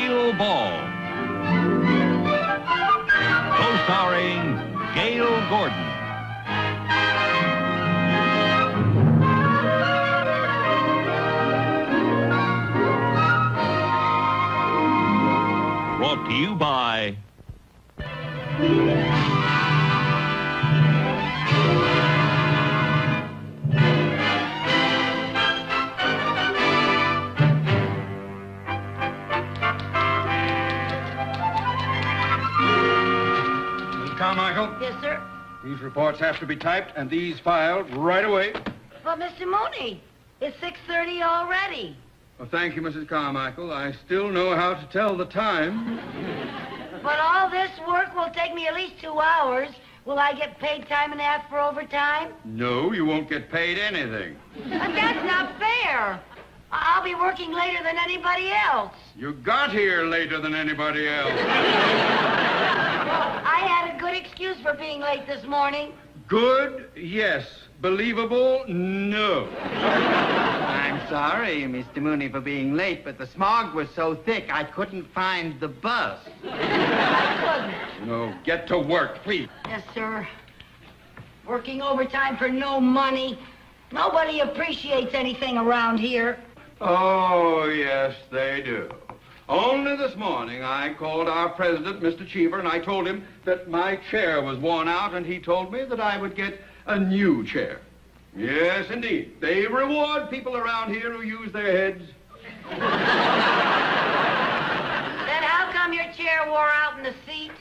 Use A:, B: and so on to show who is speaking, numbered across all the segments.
A: Lucille Ball. Co-starring Gale Gordon. Brought to you by
B: Carmichael?
C: Yes, sir.
B: These reports have to be typed and these filed right away.
C: But, Mr. Mooney, it's 6:30 already.
B: Well, thank you, Mrs. Carmichael. I still know how to tell the time.
C: But all this work will take me at least 2 hours. Will I get paid time and a half for overtime?
B: No, you won't get paid anything.
C: But that's not fair. I'll be working later than anybody else.
B: You got here later than anybody else.
C: I had a good excuse for being late this morning.
B: Good, yes. Believable, no.
D: I'm sorry, Mr. Mooney, for being late, but the smog was so thick I couldn't find the bus.
C: I couldn't.
B: No, get to work, please.
C: Yes, sir. Working overtime for no money. Nobody appreciates anything around here.
B: Oh, yes, they do. Only this morning I called our president, Mr. Cheever, and I told him that my chair was worn out, and he told me that I would get a new chair. Yes, indeed. They reward people around here who use their heads.
C: Then how come your chair wore out in the seat?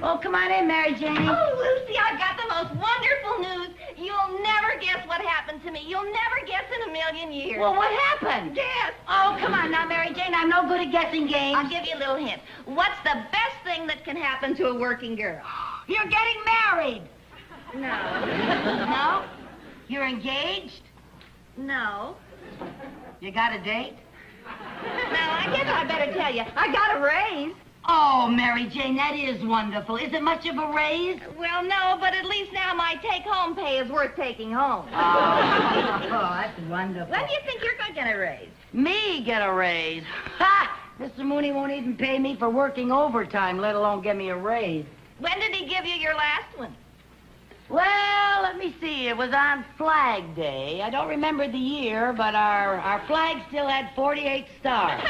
C: Oh, come on in, Mary Jane.
E: Oh, Lucy, I've got the most wonderful news. You'll never guess what happened to me. You'll never guess in a million years.
C: Well, what happened?
E: Guess.
C: Oh, come on now, Mary Jane. I'm no good at guessing games.
E: I'll give you a little hint. What's the best thing that can happen to a working girl?
C: You're getting married.
E: No.
C: No? You're engaged?
E: No.
C: You got a date?
E: Now, I guess I better tell you. I got a raise.
C: Oh, Mary Jane, that is wonderful. Is it much of a raise?
E: Well, no, but at least now my take-home pay is worth taking home.
C: Oh, that's wonderful.
E: When do you think you're going to get a raise?
C: Me get a raise? Ha! Mr. Mooney won't even pay me for working overtime, let alone give me a raise.
E: When did he give you your last one?
C: Well, let me see. It was on Flag Day. I don't remember the year, but our flag still had 48 stars.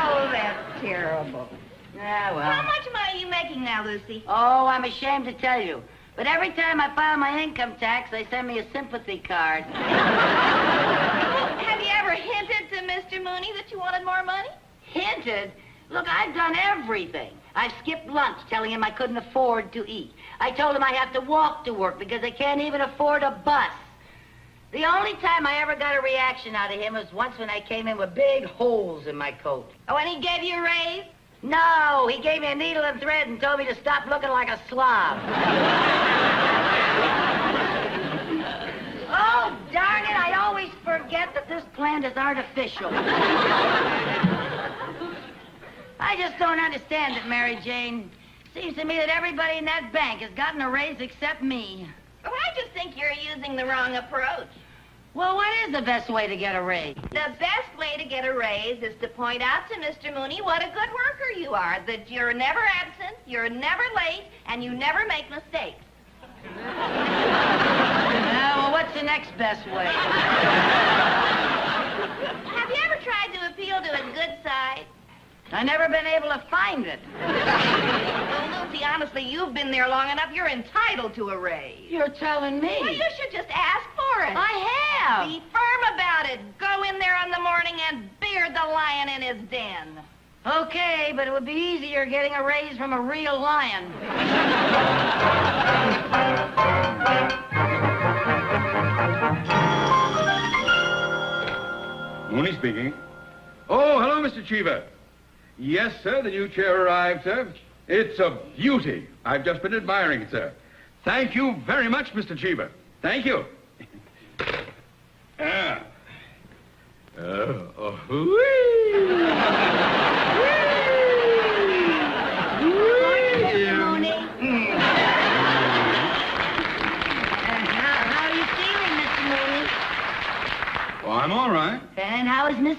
E: Oh, that's terrible.
C: Yeah, well.
E: How much money are you making now, Lucy?
C: Oh, I'm ashamed to tell you. But every time I file my income tax, they send me a sympathy card.
E: Have you ever hinted to Mr. Mooney that you wanted more money?
C: Hinted? Look, I've done everything. I've skipped lunch telling him I couldn't afford to eat. I told him I have to walk to work because I can't even afford a bus. The only time I ever got a reaction out of him was once when I came in with big holes in my coat.
E: Oh, and he gave you a raise?
C: No, he gave me a needle and thread and told me to stop looking like a slob. Oh, darn it, I always forget that this plant is artificial. I just don't understand it, Mary Jane. Seems to me that everybody in that bank has gotten a raise except me.
E: Well, I just think you're using the wrong approach.
C: Well, what is the best way to get a raise?
E: The best way to get a raise is to point out to Mr. Mooney what a good worker you are, that you're never absent, you're never late, and you never make mistakes.
C: Well, what's the next best way?
E: Have you ever tried to appeal to a good side?
C: I've never been able to find it.
E: Well, Lucy, honestly, you've been there long enough. You're entitled to a raise.
C: You're telling me.
E: Well, you should just ask for it.
C: I have.
E: Be firm about it. Go in there in the morning and beard the lion in his den.
C: Okay, but it would be easier getting a raise from a real lion.
B: Mooney speaking. Oh, hello, Mr. Cheever. Yes, sir, the new chair arrived, sir. It's a beauty. I've just been admiring it, sir. Thank you very much, Mr. Cheever. Thank you.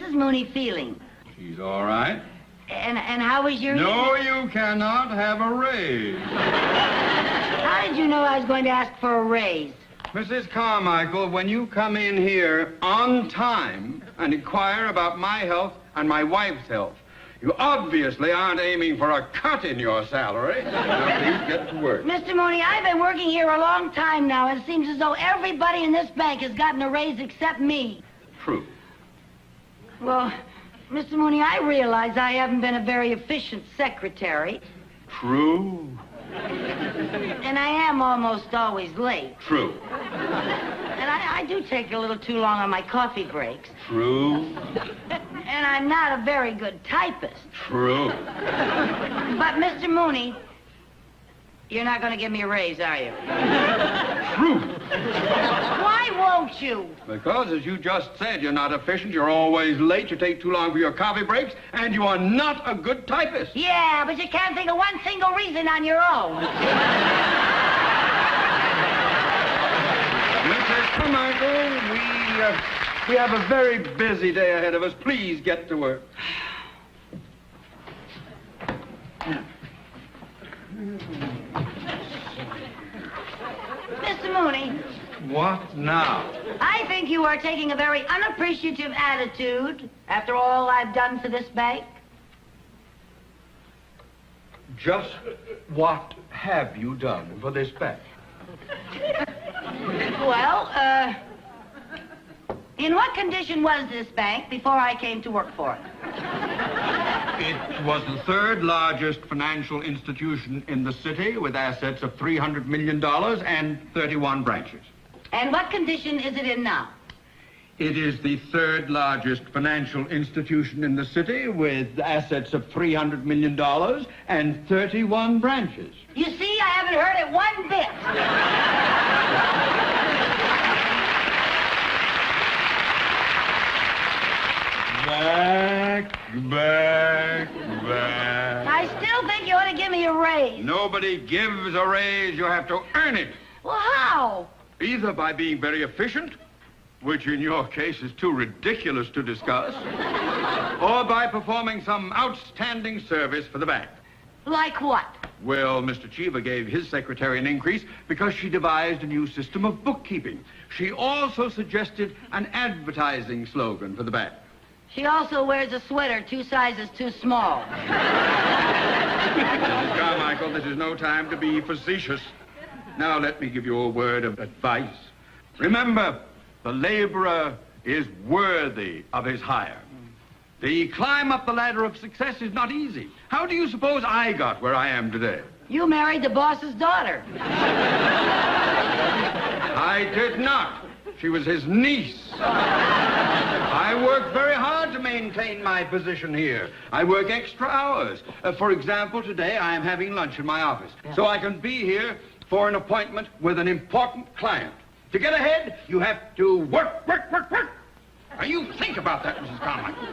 C: Mrs. Mooney feeling?
B: She's all right.
C: And how was your...
B: No, you cannot have a raise.
C: How did you know I was going to ask for a raise?
B: Mrs. Carmichael, when you come in here on time and inquire about my health and my wife's health, you obviously aren't aiming for a cut in your salary. Now, please get to work.
C: Mr. Mooney, I've been working here a long time now, and it seems as though everybody in this bank has gotten a raise except me.
B: True.
C: Well, Mr. Mooney, I realize I haven't been a very efficient secretary.
B: True.
C: And I am almost always late.
B: True.
C: And I do take a little too long on my coffee breaks.
B: True.
C: And I'm not a very good typist.
B: True.
C: But, Mr. Mooney, you're not going to give me a raise, are you?
B: True.
C: Why won't you?
B: Because, as you just said, you're not efficient, you're always late, you take too long for your coffee breaks, and you are not a good typist.
C: Yeah, but you can't think of one single reason on your own.
B: Mrs. Carmichael, we have a very busy day ahead of us. Please get to work.
C: Mr. Mooney,
B: What now?
C: I think you are taking a very unappreciative attitude after all I've done for this bank.
B: Just what have you done for this bank?
C: Well, in what condition was this bank before I came to work for it?
B: It was the third largest financial institution in the city with assets of $300 million and 31 branches.
C: And what condition is it in now?
B: It is the third largest financial institution in the city with assets of $300 million and 31 branches.
C: You see, I haven't heard it one bit.
B: Back.
C: I still think you ought to give me a raise.
B: Nobody gives a raise. You have to earn it.
C: Well, how?
B: Either by being very efficient, which in your case is too ridiculous to discuss, or by performing some outstanding service for the bank.
C: Like what?
B: Well, Mr. Cheever gave his secretary an increase because she devised a new system of bookkeeping. She also suggested an advertising slogan for the bank.
C: She also wears a sweater 2 sizes too small.
B: Mrs. Carmichael, this is no time to be facetious. Now let me give you a word of advice. Remember, the laborer is worthy of his hire. The climb up the ladder of success is not easy. How do you suppose I got where I am today?
C: You married the boss's daughter.
B: I did not. She was his niece. I work very hard to maintain my position here. I work extra hours. For example, today I am having lunch in my office, so I can be here for an appointment with an important client. To get ahead, you have to work. Now, you think about that, Mrs. Carmichael.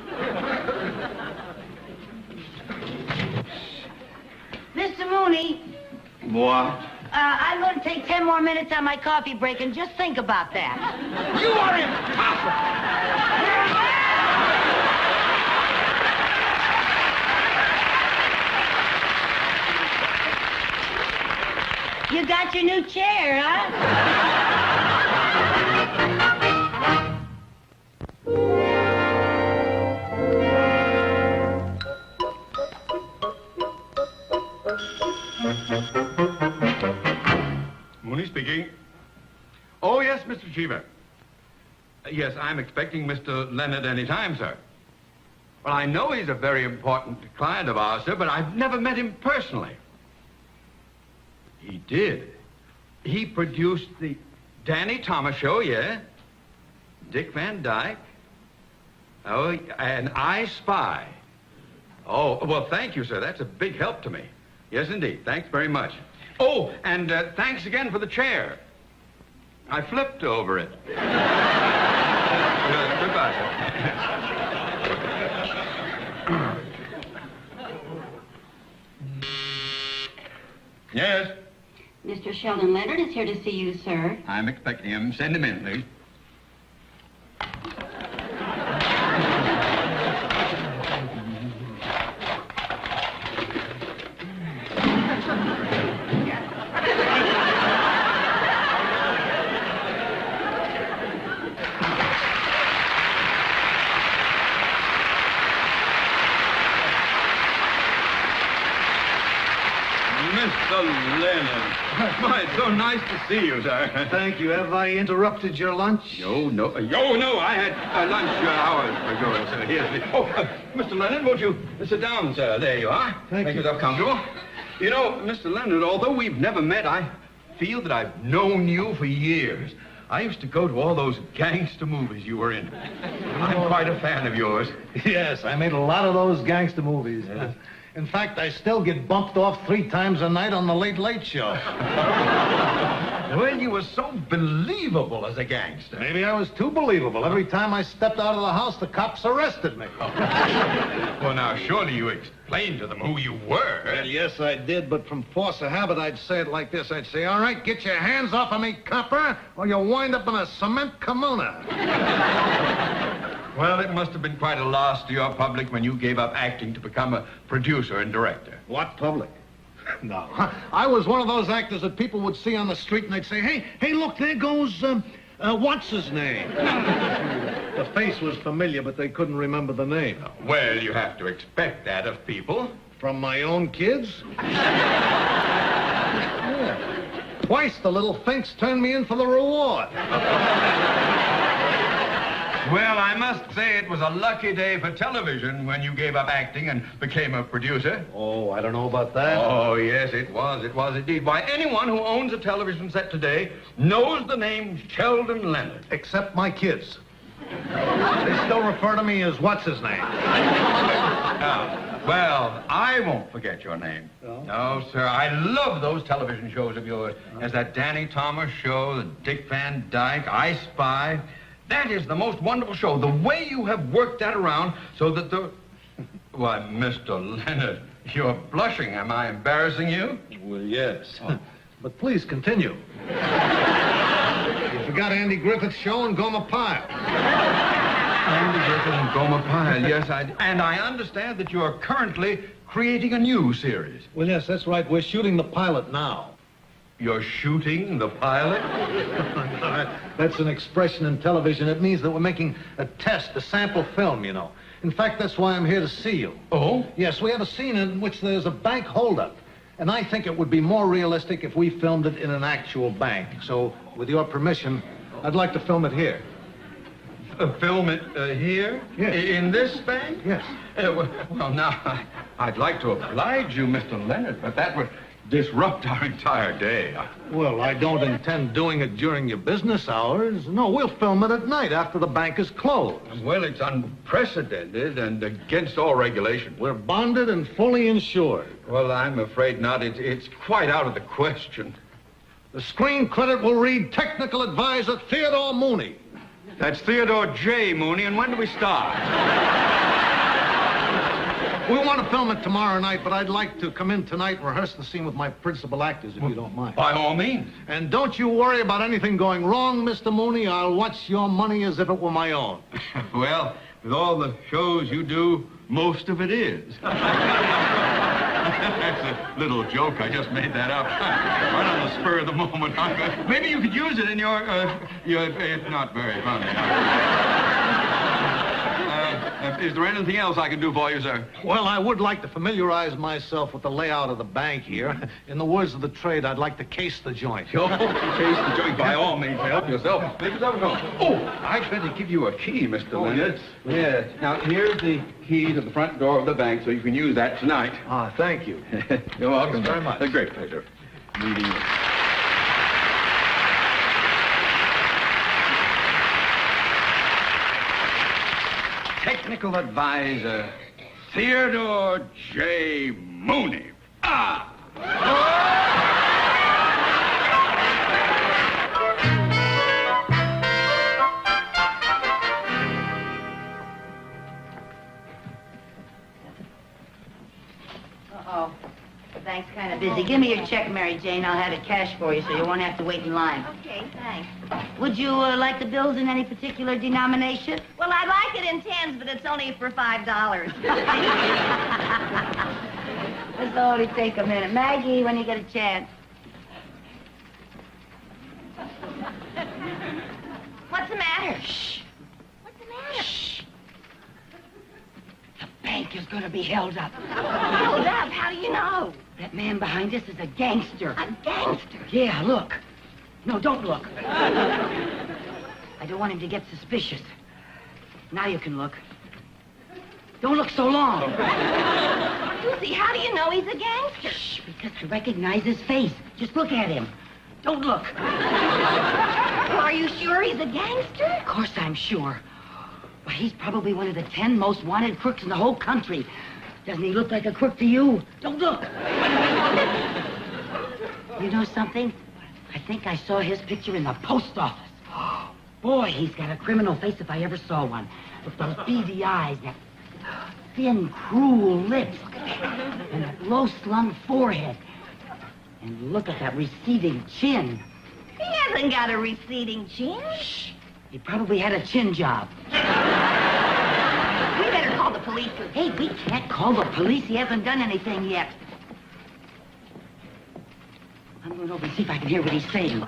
C: Mr. Mooney,
B: What?
C: I'm going to take 10 more minutes on my coffee break and just think about that.
B: You are impossible!
C: You got your new chair, huh?
B: Mooney speaking. Oh, yes, Mr. Cheever. Yes, I'm expecting Mr. Leonard any time, sir. Well, I know he's a very important client of ours, sir, but I've never met him personally. He did. He produced the Danny Thomas Show, yeah? Dick Van Dyke. Oh, and I Spy. Oh, well, thank you, sir. That's a big help to me. Yes, indeed. Thanks very much. Oh, and thanks again for the chair. I flipped over it. Goodbye, sir. Yes?
F: Mr. Sheldon Leonard is here to see you, sir.
B: I'm expecting him. Send him in, please. Mr. Leonard. Why, it's so nice to see you, sir.
G: Thank you. Have I interrupted your lunch?
B: No. I had lunch hours ago, sir. Mr. Leonard, won't you sit down, sir? There you are.
G: Thank
B: Make
G: you.
B: yourself comfortable. You know, Mr. Leonard, although we've never met, I feel that I've known you for years. I used to go to all those gangster movies you were in. I'm quite a fan of yours.
G: Yes, I made a lot of those gangster movies. In fact, I still get bumped off 3 times a night on the Late Late Show.
B: Well, you were so believable as a gangster.
G: Maybe I was too believable. Every time I stepped out of the house, the cops arrested me.
B: Well, now, surely you explained to them who you were.
G: Well, yes, I did, but from force of habit, I'd say it like this. I'd say, all right, get your hands off of me, copper, or you'll wind up in a cement kimona.
B: Well, it must have been quite a loss to your public when you gave up acting to become a producer and director.
G: What public? No. I was one of those actors that people would see on the street and they'd say, hey, look, there goes, what's his name? The face was familiar, but they couldn't remember the name.
B: Well, you have to expect that of people.
G: From my own kids? Yeah. Twice the little finks turned me in for the reward.
B: Well, I must say it was a lucky day for television when you gave up acting and became a producer.
G: Oh, I don't know about that.
B: Oh, yes, it was. It was indeed. Why, anyone who owns a television set today knows the name Sheldon Leonard.
G: Except my kids. They still refer to me as what's his name.
B: Well, I won't forget your name. No, sir. I love those television shows of yours. There's that Danny Thomas show, the Dick Van Dyke, I Spy. That is the most wonderful show. The way you have worked that around so that the... Why, Mr. Leonard, you're blushing. Am I embarrassing you?
G: Well, yes. Oh. But please continue. You forgot Andy Griffith's show and Gomer Pyle.
B: Andy Griffith and Gomer Pyle, yes, and I understand that you're currently creating a new series.
G: Well, yes, that's right. We're shooting the pilot now.
B: You're shooting the pilot?
G: That's an expression in television. It means that we're making a test, a sample film, you know. In fact, that's why I'm here to see you.
B: Oh?
G: Yes, we have a scene in which there's a bank holdup. And I think it would be more realistic if we filmed it in an actual bank. So, with your permission, I'd like to film it here.
B: Film it here?
G: Yes.
B: In this bank?
G: Yes.
B: Well, now, I'd like to oblige you, Mr. Leonard, but that would disrupt our entire day.
G: Well, I don't intend doing it during your business hours. No, we'll film it at night after the bank is closed.
B: Well, it's unprecedented and against all regulation.
G: We're bonded and fully insured.
B: Well, I'm afraid not. It's quite out of the question.
G: The screen credit will read Technical Advisor Theodore Mooney.
B: That's Theodore J. Mooney, and when do we start?
G: We want to film it tomorrow night, but I'd like to come in tonight and rehearse the scene with my principal actors, if you don't mind.
B: By all means.
G: And don't you worry about anything going wrong, Mr. Mooney. I'll watch your money as if it were my own.
B: Well, with all the shows you do, most of it is. That's a little joke. I just made that up. Right on the spur of the moment. Maybe you could use it in your... It's not very funny. Is there anything else I can do for you, sir?
G: Well, I would like to familiarize myself with the layout of the bank here. In the words of the trade, I'd like to case the joint.
B: Oh, case the joint, by all means. Help yourself. Make yourself at home. Oh, I'd better give you a key, Mr. Leonard. Yes. Now, here's the key to the front door of the bank, so you can use that tonight.
G: Ah, thank you.
B: You're welcome.
G: Thanks very much.
B: A great pleasure meeting you. Technical Advisor, Theodore J. Mooney. Ah!
C: Uh-oh. The bank's kind of busy. Give me your check, Mary Jane. I'll have it cashed for you so you won't have to wait in line.
E: Okay, thanks.
C: Would you like the bills in any particular denomination?
E: Well, I'd like it in tens, but it's only for $5.
C: This'll only take a minute. Maggie, when you get a chance.
E: What's the matter?
C: Shh.
E: What's the matter?
C: Shh. The bank is going to be held up.
E: Hold up. How do you know?
C: That man behind us is a gangster.
E: A gangster.
C: Yeah, look. No, don't look. I don't want him to get suspicious. Now you can look. Don't look so long.
E: Lucy, how do you know he's a gangster?
C: Shh, because I recognize his face. Just look at him. Don't look.
E: Well, are you sure he's a gangster?
C: Of course I'm sure. Why, he's probably one of the 10 most wanted crooks in the whole country. Doesn't he look like a crook to you? Don't look. You know something? I think I saw his picture in the post office. Boy, he's got a criminal face if I ever saw one. With those beady eyes, that thin, cruel lips, and that low-slung forehead. And look at that receding chin.
E: He hasn't got a receding chin.
C: Shh. He probably had a chin job.
E: We better call the police.
C: Hey, we can't call the police. He hasn't done anything yet. I'm going over and see if I can hear what he's saying.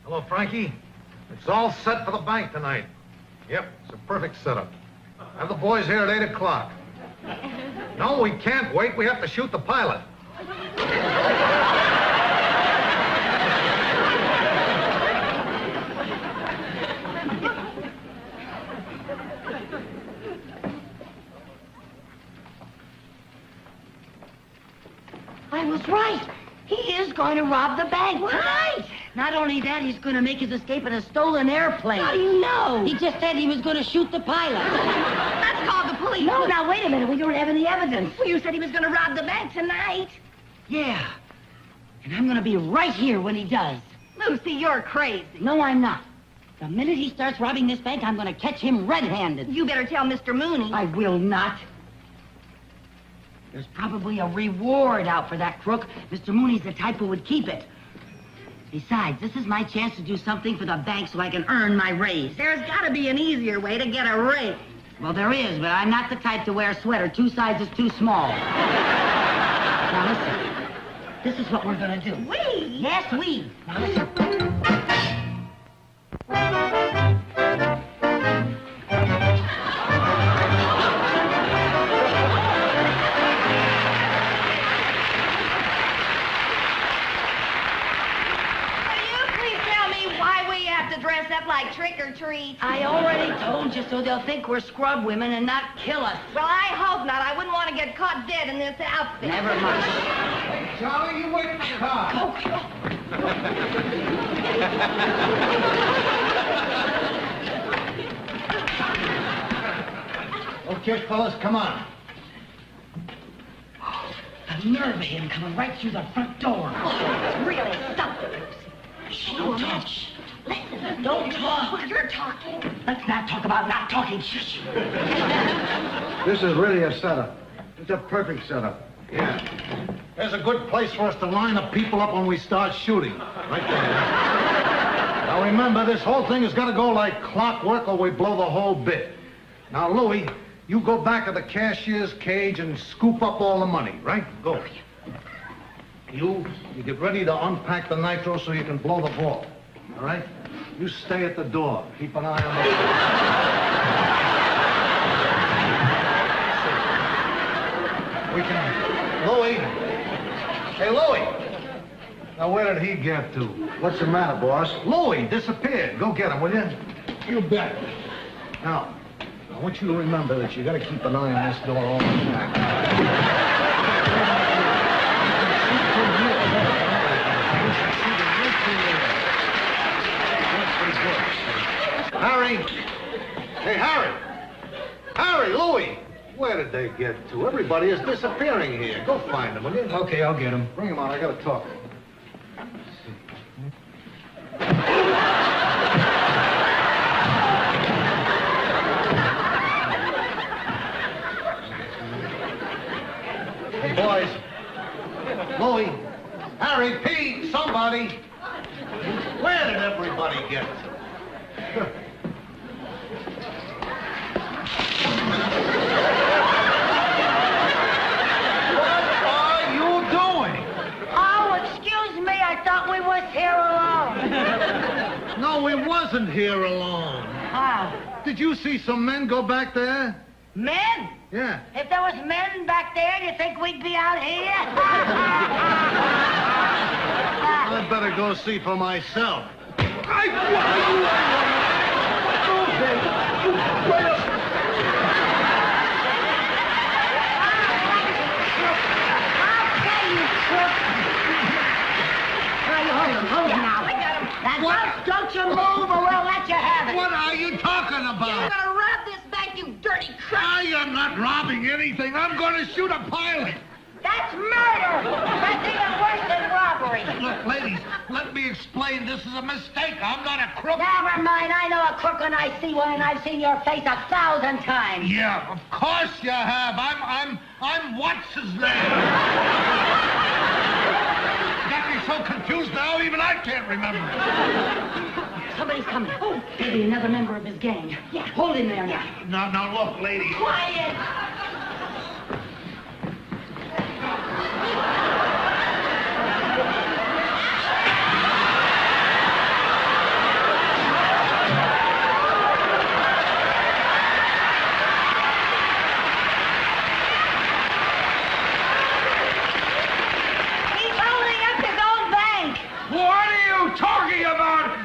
G: Hello, Frankie. It's all set for the bank tonight. Yep, it's a perfect setup. Have the boys here at 8 o'clock. No, we can't wait. We have to shoot the pilot.
C: I was right. He is going to rob the bank tonight. Not only that, he's going to make his escape in a stolen airplane.
E: How do you know?
C: He just said he was going to shoot the pilot.
E: Let's call the police.
C: No, now, wait a minute. We don't have any evidence.
E: Well, you said he was going to rob the bank tonight.
C: Yeah. And I'm going to be right here when he does.
E: Lucy, you're crazy.
C: No, I'm not. The minute he starts robbing this bank, I'm going to catch him red-handed.
E: You better tell Mr. Mooney.
C: I will not. There's probably a reward out for that crook. Mr. Mooney's the type who would keep it. Besides, this is my chance to do something for the bank so I can earn my raise.
E: There's got to be an easier way to get a raise.
C: Well, there is, but I'm not the type to wear a sweater 2 sizes too small. Now, listen. This is what we're going to do.
E: We?
C: Yes, we. Now, listen.
E: Dress up like trick-or-treat.
C: I already told you, so they'll think we're scrub women and not kill us.
E: Well, I hope not. I wouldn't want to get caught dead in this outfit.
C: Never mind.
G: Hey, Charlie, you wait in the car. Okay, fellas, come on.
C: The nerve of him coming right through the front door.
E: It's really something, Lucy.
C: Shh, don't talk. Shh.
E: Listen,
C: Don't talk.
E: Well, you're talking.
C: Let's not talk about not talking. Shh.
G: This is really a setup. It's a perfect setup. Yeah. There's a good place for us to line the people up when we start shooting. Right there. Now remember, this whole thing has got to go like clockwork or we blow the whole bit. Now, Louie, you go back to the cashier's cage and scoop up all the money, right? Go. You get ready to unpack the nitro so you can blow the ball. All right? You stay at the door. Keep an eye on the... We can... Louie! Hey, Louie! Now, where did he get to?
H: What's the matter, boss?
G: Louie disappeared. Go get him, will you? You bet. Now, I want you to remember that you got to keep an eye on this door all the time. Harry! Hey, Harry! Harry, Louie! Where did they get to? Everybody is disappearing here. Go find them, will you?
H: Okay, I'll get him.
G: Bring them on. I got to talk. Hey, boys. Louie. Harry, Pete, somebody. Where did everybody get to? stand here alone.
C: How?
G: Did you see some men go back there?
C: Men?
G: Yeah.
C: If there was men back there, do you think we'd be out here?
G: I'd better go see for myself.
C: Hold him now. Don't you move or we'll let you have it.
G: What are you talking about?
E: You're gonna rob this bank, you dirty crook!
G: I am not robbing anything. I'm going to shoot a pilot.
C: That's murder. That's even worse than robbery.
G: Look, ladies, let me explain. This is a mistake. I'm not a crook.
C: Never mind. I know a crook when I see one, and I've seen your face 1,000 times.
G: Yeah, of course you have. I'm what's his name? Got me so confused now, even I can't remember it.
C: Somebody's coming. Oh, maybe another member of his gang. Yeah, hold him there now.
G: Now, look, ladies.
C: Quiet.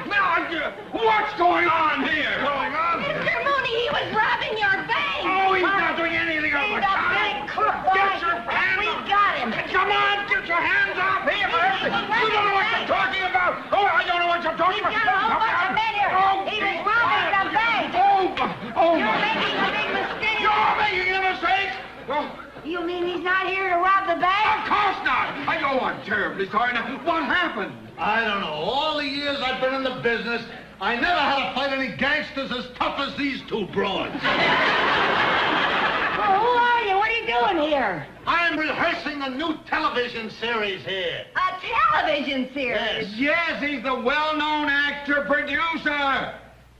B: What's going on here?
E: Mr. Mooney, he was robbing your bank!
B: Oh, he's not doing anything of
C: He's
B: the
C: a
B: kind.
C: big crook, boy.
B: Get your hands
C: We
B: up.
C: got him.
B: Come on, get your hands off him. You don't know what you're talking about. Oh, I don't know what you're talking
C: He's
B: about.
C: got a whole bunch of men here.
B: Oh,
C: He was robbing the bank.
B: Oh,
C: You're making a big mistake.
B: You're making a mistake. Oh,
C: You mean he's not here to rob the bank?
B: of course not. I'm terribly sorry. Now, what happened?
G: I don't know. All the years I've been in the business, I never had to fight any gangsters as tough as these two broads.
C: Well, who are you? What are you doing here?
G: I'm rehearsing a new television series here.
E: A television series?
B: Yes, he's the well-known actor-producer.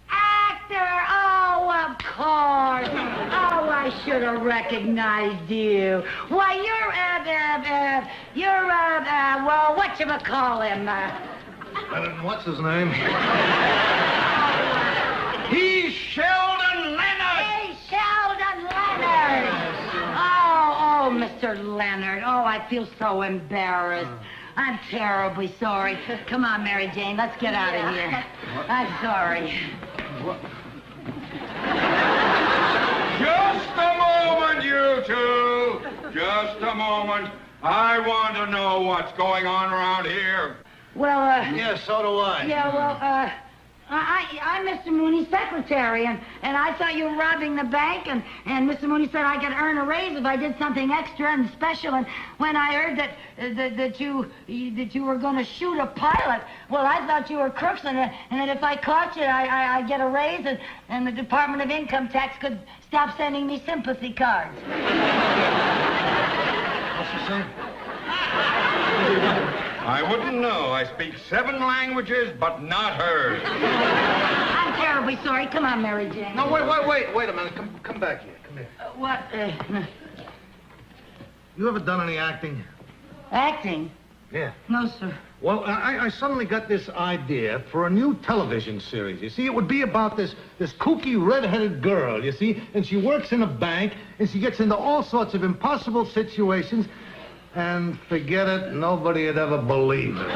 C: Actor? Oh, of course. Oh, I should have recognized you. Why, well, whatchamacallhim?
G: What's his name?
B: He's Sheldon Leonard.
C: Hey, Sheldon Leonard. Oh, Mr. Leonard. Oh, I feel so embarrassed. I'm terribly sorry. Come on, Mary Jane, let's get out of here. I'm sorry.
B: Just a moment, you two. Just a moment. I want to know what's going on around here.
C: Well,
G: Yeah, so do I.
C: yeah, well, I'm Mr. Mooney's secretary, and I thought you were robbing the bank, and Mr. Mooney said I could earn a raise if I did something extra and special, and when I heard that you were going to shoot a pilot, well, I thought you were crooks, and that if I caught you, I'd get a raise, and the Department of Income Tax could stop sending me sympathy cards.
G: What's he saying?
B: I wouldn't know. I speak 7 languages, but not hers.
C: I'm terribly sorry. Come on, Mary Jane.
G: No, wait a minute. Come back here. Come here.
C: What?
G: You ever done any acting?
C: Acting?
G: Yeah.
C: No, sir.
G: Well, I suddenly got this idea for a new television series. You see, it would be about this kooky red-headed girl, you see, and she works in a bank, and she gets into all sorts of impossible situations, and forget it, nobody would ever believe it.